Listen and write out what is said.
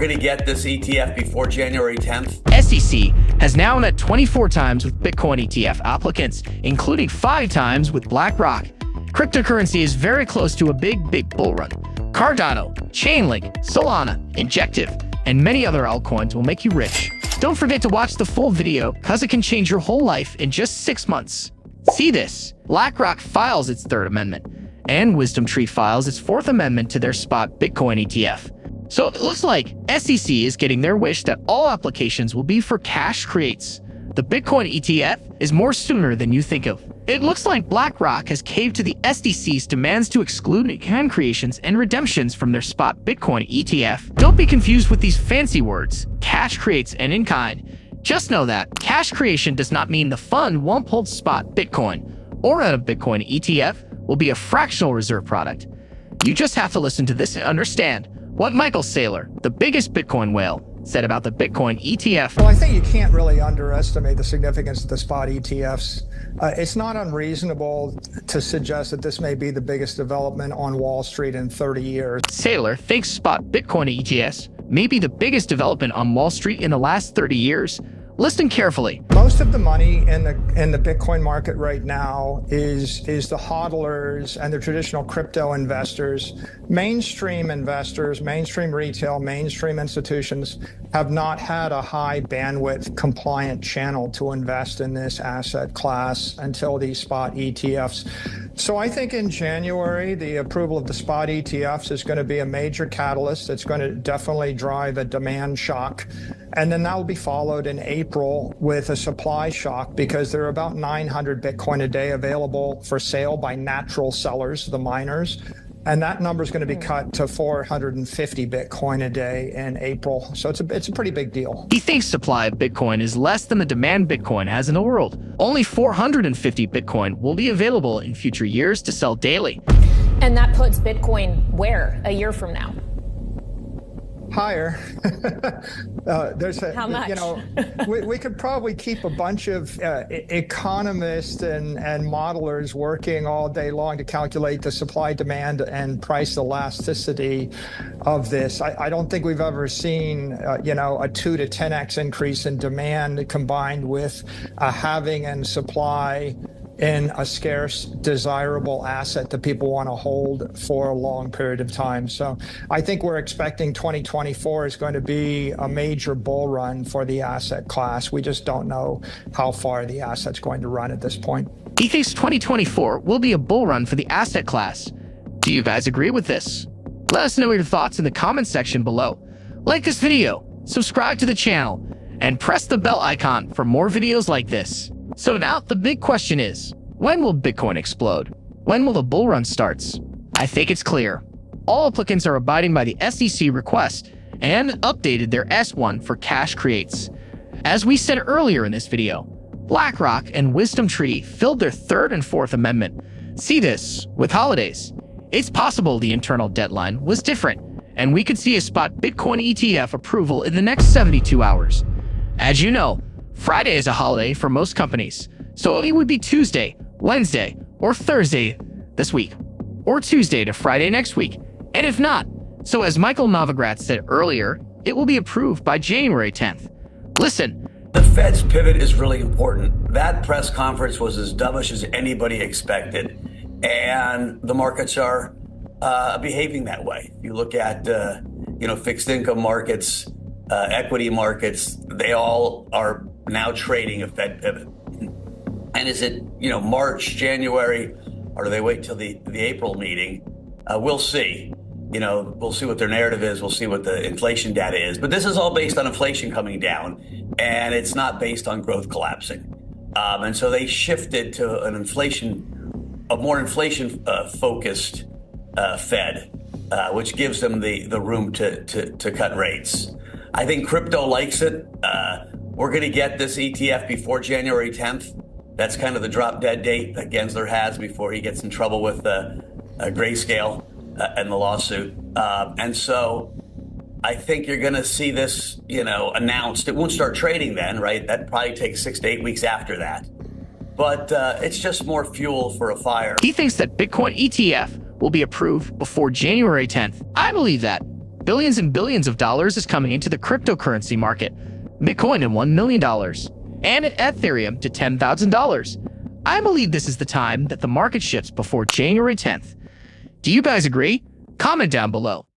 going to get this ETF before January 10th. SEC has now met 24 times with Bitcoin ETF applicants, including 5 times with Blackrock. Cryptocurrency is very close to a big bull run. Cardano, Chainlink, Solana, Injective, and many other altcoins will make you rich. Don't forget to watch the full video, cause it can change your whole life in just 6 months. See this: BlackRock files its 3rd amendment, and WisdomTree files its 4th amendment to their spot Bitcoin ETF. So it looks like SEC is getting their wish that all applications will be for cash creates. The Bitcoin ETF is more sooner than you think of. It looks like BlackRock has caved to the SEC's demands to exclude in-kind creations and redemptions from their spot Bitcoin ETF. Don't be confused with these fancy words, cash creates and in-kind. Just know that cash creation does not mean the fund won't hold spot Bitcoin, or that a Bitcoin ETF will be a fractional reserve product. You just have to listen to this and understand what Michael Saylor, the biggest Bitcoin whale, said about the Bitcoin ETF. Well, I think you can't really underestimate the significance of the spot ETFs. It's not unreasonable to suggest that this may be the biggest development on Wall Street in 30 years. Saylor thinks spot Bitcoin ETFs may be the biggest development on Wall Street in the last 30 years. Listen carefully. Most of the money in the Bitcoin market right now is the hodlers and the traditional crypto investors. Mainstream investors, mainstream retail, mainstream institutions have not had a high bandwidth compliant channel to invest in this asset class until these spot ETFs. So I think in January, the approval of the spot ETFs is going to be a major catalyst. It's going to definitely drive a demand shock. And then that will be followed in April with a supply shock, because there are about 900 Bitcoin a day available for sale by natural sellers, the miners. And that number is going to be cut to 450 Bitcoin a day in April. So it's a pretty big deal. He thinks supply of Bitcoin is less than the demand Bitcoin has in the world. Only 450 Bitcoin will be available in future years to sell daily. And that puts Bitcoin where a year from now? Higher. How much? You know, we could probably keep a bunch of economists and modelers working all day long to calculate the supply, demand, and price elasticity of this. I don't think we've ever seen, you know, a 2 to 10x increase in demand combined with a halving in supply in a scarce, desirable asset that people want to hold for a long period of time. So I think we're expecting 2024 is going to be a major bull run for the asset class. We just don't know how far the asset's going to run at this point. He thinks 2024 will be a bull run for the asset class. Do you guys agree with this? Let us know your thoughts in the comment section below. Like this video, subscribe to the channel, and press the bell icon for more videos like this. So now the big question is, when will Bitcoin explode? When will the bull run starts? I think it's clear. All applicants are abiding by the SEC request and updated their S1 for cash creates. As we said earlier in this video, BlackRock and WisdomTree filled their 3rd and 4th amendment. See this with holidays. It's possible the internal deadline was different, and we could see a spot Bitcoin ETF approval in the next 72 hours. As you know, Friday is a holiday for most companies, so it would be Tuesday, Wednesday, or Thursday this week, or Tuesday to Friday next week. And if not, so as Michael Novogratz said earlier, it will be approved by January 10th. Listen. The Fed's pivot is really important. That press conference was as dovish as anybody expected, and the markets are behaving that way. You look at fixed income markets, equity markets, they all are now trading a Fed pivot. And is it, March, January, or do they wait till the April meeting? We'll see. We'll see what their narrative is. We'll see what the inflation data is. But this is all based on inflation coming down, and it's not based on growth collapsing. And so they shifted to a more inflation-focused Fed, which gives them the room to cut rates. I think crypto likes it. We're going to get this ETF before January 10th. That's kind of the drop dead date that Gensler has before he gets in trouble with Grayscale and the lawsuit. And so I think you're going to see this, announced. It won't start trading then, right? That probably takes 6 to 8 weeks after that. But it's just more fuel for a fire. He thinks that Bitcoin ETF will be approved before January 10th. I believe that. Billions and billions of dollars is coming into the cryptocurrency market. Bitcoin at $1 million and Ethereum to $10,000. I believe this is the time that the market shifts before January 10th. Do you guys agree? Comment down below.